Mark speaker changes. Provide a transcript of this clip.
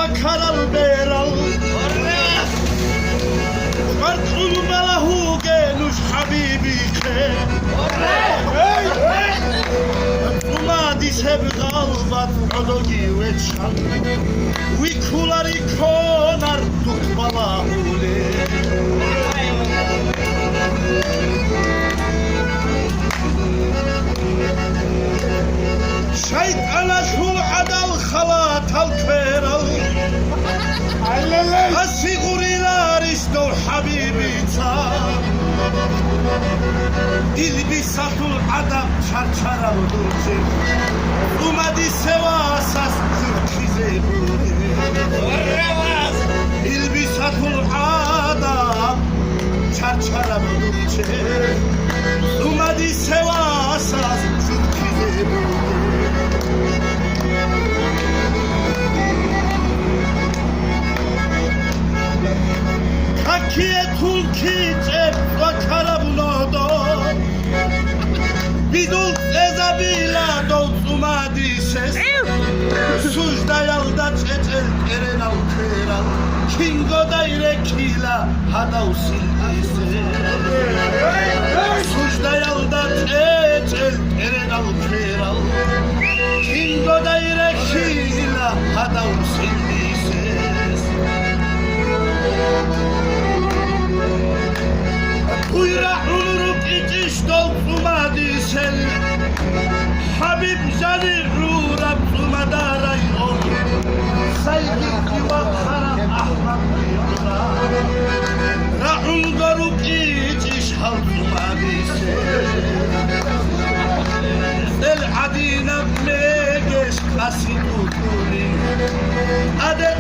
Speaker 1: وكر البيرل مرقل مله جنوش حبيبي خير وما دي sevdalbat odogi veçan Vikulari konar tutmala ule Şayt ala şul adal halat al kveral Asigurilar isto habibi çar İlbisatul adam çarçara olurdu Umadi sevasas Türkize İlbisatul adam çarçara olurdu Umadi sevasas Türkize Kakiye tulki cep vakara bulodo Bidul ezabila dolzuma dises Sujda yalda çecel eren al kıral Kingo dairekila hadav sildise Sujda yalda çecel eren al kıral Kingo dairekila hadav sildise Kuyra ulurup itiş dolzuma disel Habib jani rurab zuma daray ol Saygı kiva karam ahmak yura Ra'un garup itiş hal zuma disel El adina megeş kasit ukuli Adet